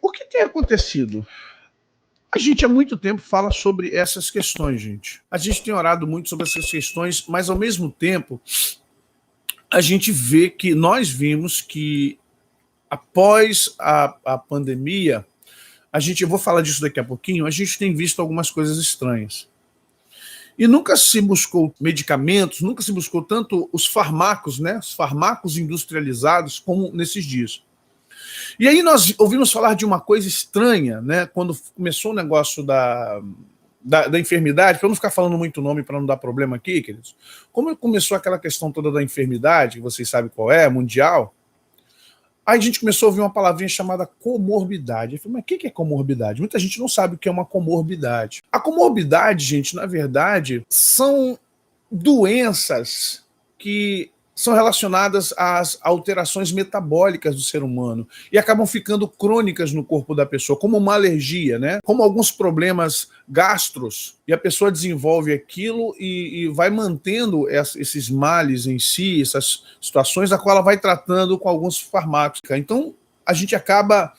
O que tem acontecido? A gente há muito tempo fala sobre essas questões, gente. A gente tem orado muito sobre essas questões, mas ao mesmo tempo a gente vê que nós vimos que após a pandemia, eu vou falar disso daqui a pouquinho, a gente tem visto algumas coisas estranhas. E nunca se buscou medicamentos, nunca se buscou tanto os fármacos, né? Os fármacos industrializados como nesses dias. E aí nós ouvimos falar de uma coisa estranha, né? Quando começou o negócio da enfermidade, para eu não ficar falando muito nome para não dar problema aqui, queridos. Como começou aquela questão toda da enfermidade, que vocês sabem qual é, mundial, aí a gente começou a ouvir uma palavrinha chamada comorbidade. Eu falei, mas o que é comorbidade? Muita gente não sabe o que é uma comorbidade. A comorbidade, gente, na verdade, são doenças que são relacionadas às alterações metabólicas do ser humano e acabam ficando crônicas no corpo da pessoa, como uma alergia, né? Como alguns problemas gastros, e a pessoa desenvolve aquilo e vai mantendo esses males em si, essas situações, a qual ela vai tratando com alguns fármacos. Então, a gente acaba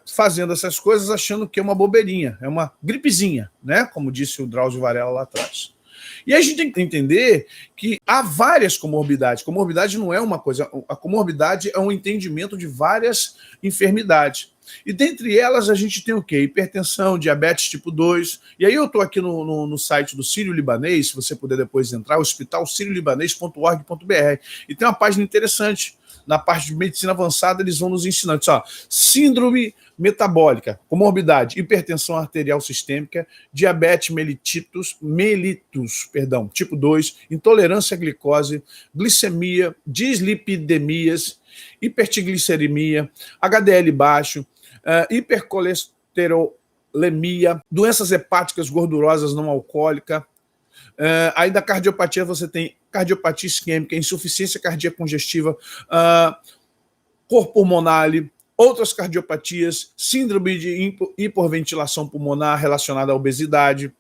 fazendo essas coisas achando que é uma bobeirinha, é uma gripezinha, né? Como disse o Drauzio Varela lá atrás. E a gente tem que entender que há várias comorbidades. Comorbidade não é uma coisa. A comorbidade é um entendimento de várias enfermidades. E dentre elas a gente tem o quê? Hipertensão, diabetes tipo 2. E aí eu estou aqui no site do Sírio Libanês, se você puder depois entrar, hospitalsiriolibanês.org.br. E tem uma página interessante. Na parte de medicina avançada, eles vão nos ensinando. Ó, síndrome metabólica, comorbidade, hipertensão arterial sistêmica, diabetes mellitus, tipo 2, intolerância à glicose, glicemia, dislipidemias, hipertrigliceridemia, HDL baixo, hipercolesterolemia, doenças hepáticas gordurosas não alcoólicas. Aí da cardiopatia você tem cardiopatia isquêmica, insuficiência cardíaca congestiva, cor pulmonar, outras cardiopatias, síndrome de hiperventilação pulmonar relacionada à obesidade,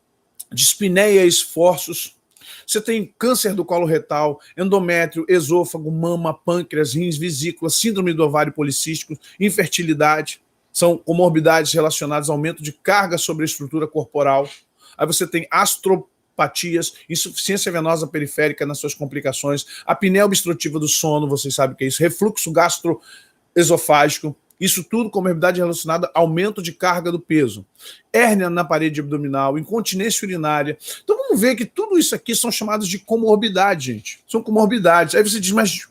dispneia e esforços. Você tem câncer do colo retal, endométrio, esôfago, mama, pâncreas, rins, vesícula, síndrome do ovário policístico, infertilidade. São comorbidades relacionadas ao aumento de carga sobre a estrutura corporal. Aí você tem astropatias, insuficiência venosa periférica nas suas complicações, apneia obstrutiva do sono, vocês sabem o que é isso, refluxo gastroesofágico, isso tudo comorbidade relacionada ao aumento de carga do peso, hérnia na parede abdominal, incontinência urinária. Então vamos ver que tudo isso aqui são chamados de comorbidade, gente. São comorbidades. Aí você diz, mas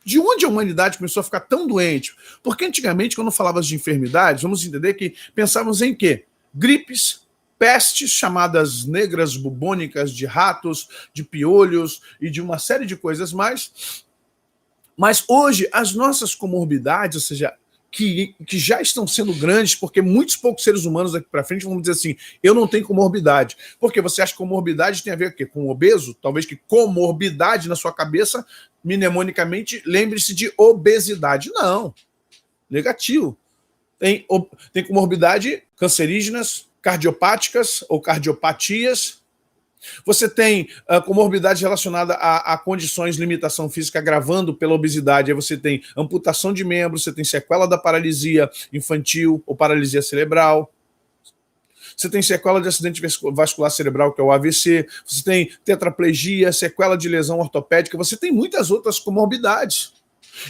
de onde a humanidade começou a ficar tão doente? Porque antigamente, quando falávamos de enfermidades, vamos entender que pensávamos em quê? Gripes, pestes chamadas negras bubônicas, de ratos, de piolhos e de uma série de coisas mais. Mas hoje, as nossas comorbidades, ou seja, que já estão sendo grandes, porque muitos poucos seres humanos daqui para frente vão dizer assim, eu não tenho comorbidade. Porque você acha que comorbidade tem a ver com o quê? Com obeso? Talvez que comorbidade na sua cabeça, mnemonicamente, lembre-se de obesidade. Não. Negativo. Tem comorbidade cancerígenas, cardiopáticas ou cardiopatias. Você tem comorbidade relacionada a condições de limitação física agravando pela obesidade. Aí você tem amputação de membros, você tem sequela da paralisia infantil ou paralisia cerebral. Você tem sequela de acidente vascular cerebral, que é o AVC. Você tem tetraplegia, sequela de lesão ortopédica. Você tem muitas outras comorbidades.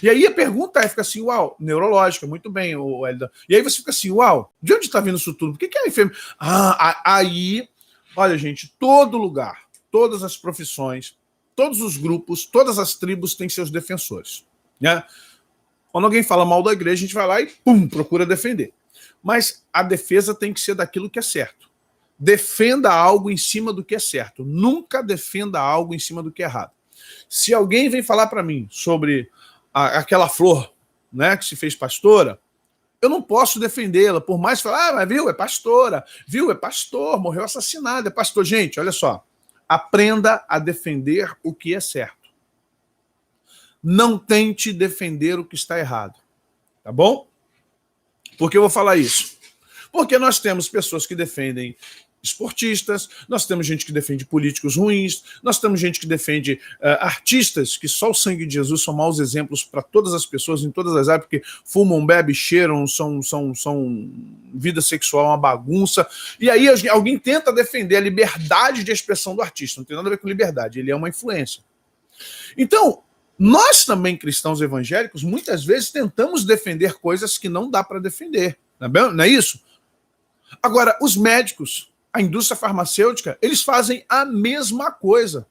E aí a pergunta fica assim, uau, neurológica, muito bem, Elida. E aí você fica assim, uau, de onde está vindo isso tudo? Por que é enfermo? Aí... Olha, gente, todo lugar, todas as profissões, todos os grupos, todas as tribos têm seus defensores. Né? Quando alguém fala mal da igreja, a gente vai lá e procura defender. Mas a defesa tem que ser daquilo que é certo. Defenda algo em cima do que é certo. Nunca defenda algo em cima do que é errado. Se alguém vem falar para mim sobre aquela flor, né, que se fez pastora, eu não posso defendê-la, por mais que falar, mas viu, é pastora, viu, é pastor, morreu assassinado, é pastor. Gente, olha só, aprenda a defender o que é certo. Não tente defender o que está errado, tá bom? Por que eu vou falar isso? Porque nós temos pessoas que defendem esportistas, nós temos gente que defende políticos ruins, nós temos gente que defende artistas, que só o sangue de Jesus são maus exemplos para todas as pessoas, em todas as áreas, porque fumam, bebem, cheiram, são vida sexual, uma bagunça. E aí alguém tenta defender a liberdade de expressão do artista, não tem nada a ver com liberdade, ele é uma influência. Então, nós também, cristãos evangélicos, muitas vezes tentamos defender coisas que não dá para defender, não é isso? Agora, os médicos, a indústria farmacêutica, eles fazem a mesma coisa.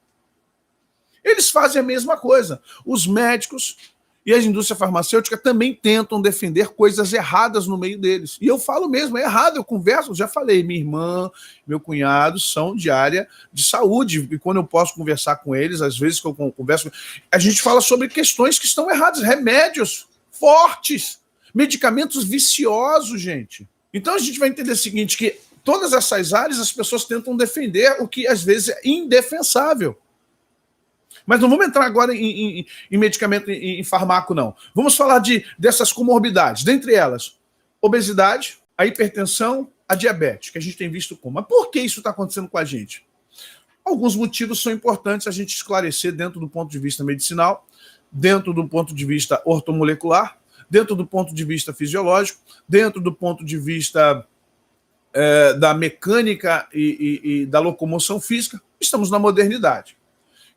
Eles fazem a mesma coisa. Os médicos e a indústria farmacêutica também tentam defender coisas erradas no meio deles. E eu falo mesmo, é errado, eu converso, já falei, minha irmã, meu cunhado são de área de saúde, e quando eu posso conversar com eles, às vezes que eu converso, a gente fala sobre questões que estão erradas, remédios fortes, medicamentos viciosos, gente. Então a gente vai entender o seguinte, que todas essas áreas as pessoas tentam defender o que às vezes é indefensável. Mas não vamos entrar agora em medicamento, em farmaco, não. Vamos falar dessas comorbidades, dentre elas, obesidade, a hipertensão, a diabetes, que a gente tem visto como. Mas por que isso está acontecendo com a gente? Alguns motivos são importantes a gente esclarecer dentro do ponto de vista medicinal, dentro do ponto de vista ortomolecular, dentro do ponto de vista fisiológico, dentro do ponto de vista da mecânica e da locomoção física. Estamos na modernidade.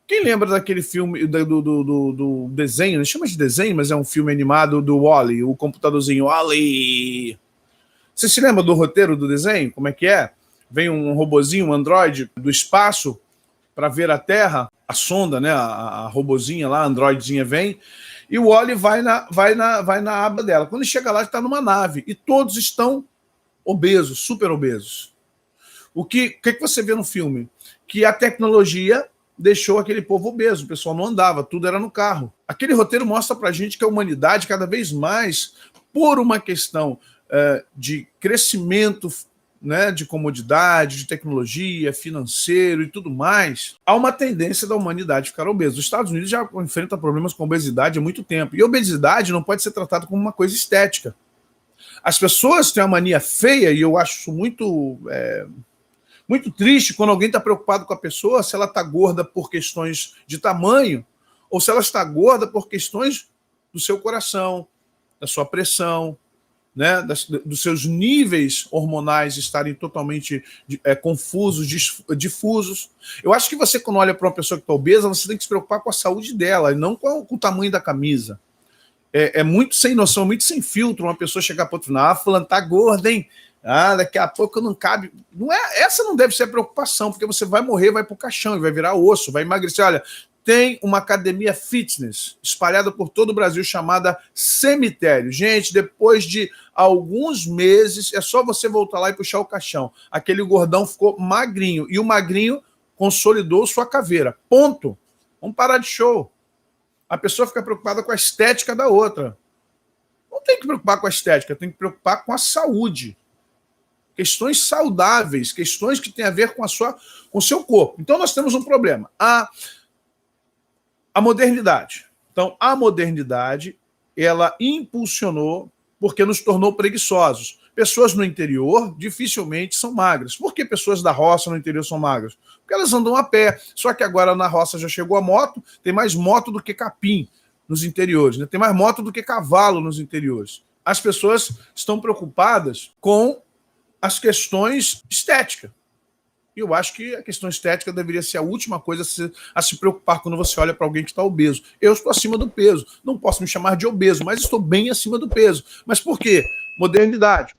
Quem lembra daquele filme, do desenho, chama de desenho, mas é um filme animado do Wall-E, o computadorzinho Wall-E. Você se lembra do roteiro do desenho? Como é que é? Vem um robozinho, um androide do espaço para ver a Terra, a sonda, né? A robozinha lá, a androidezinha vem, e o Wall-E vai na aba dela. Quando ele chega lá, ele está numa nave, e todos estão obesos, super obesos. O que você vê no filme? Que a tecnologia deixou aquele povo obeso, o pessoal não andava, tudo era no carro. Aquele roteiro mostra pra gente que a humanidade, cada vez mais, por uma questão de crescimento, né, de comodidade, de tecnologia, financeiro e tudo mais, há uma tendência da humanidade ficar obesa. Os Estados Unidos já enfrentam problemas com obesidade há muito tempo, e obesidade não pode ser tratada como uma coisa estética. As pessoas têm uma mania feia, e eu acho isso muito triste quando alguém está preocupado com a pessoa, se ela está gorda por questões de tamanho, ou se ela está gorda por questões do seu coração, da sua pressão, né, dos seus níveis hormonais estarem totalmente confusos, difusos. Eu acho que você, quando olha para uma pessoa que está obesa, você tem que se preocupar com a saúde dela, e não com o tamanho da camisa. É muito sem noção, muito sem filtro, uma pessoa chegar para outro lado, fulano, tá gorda, hein? Daqui a pouco não cabe. Essa não deve ser a preocupação, porque você vai morrer, vai para o caixão, vai virar osso, vai emagrecer. Olha, tem uma academia fitness espalhada por todo o Brasil chamada Cemitério. Gente, depois de alguns meses, é só você voltar lá e puxar o caixão. Aquele gordão ficou magrinho, e o magrinho consolidou sua caveira. Ponto. Vamos parar de show. A pessoa fica preocupada com a estética da outra. Não tem que preocupar com a estética, tem que preocupar com a saúde. Questões saudáveis, questões que têm a ver com o seu corpo. Então nós temos um problema. A modernidade. Então a modernidade, ela impulsionou porque nos tornou preguiçosos. Pessoas no interior dificilmente são magras. Por que pessoas da roça no interior são magras? Porque elas andam a pé. Só que agora na roça já chegou a moto, tem mais moto do que capim nos interiores, né? Tem mais moto do que cavalo nos interiores. As pessoas estão preocupadas com as questões estéticas. E eu acho que a questão estética deveria ser a última coisa a se preocupar quando você olha para alguém que está obeso. Eu estou acima do peso. Não posso me chamar de obeso, mas estou bem acima do peso. Mas por quê? Modernidade.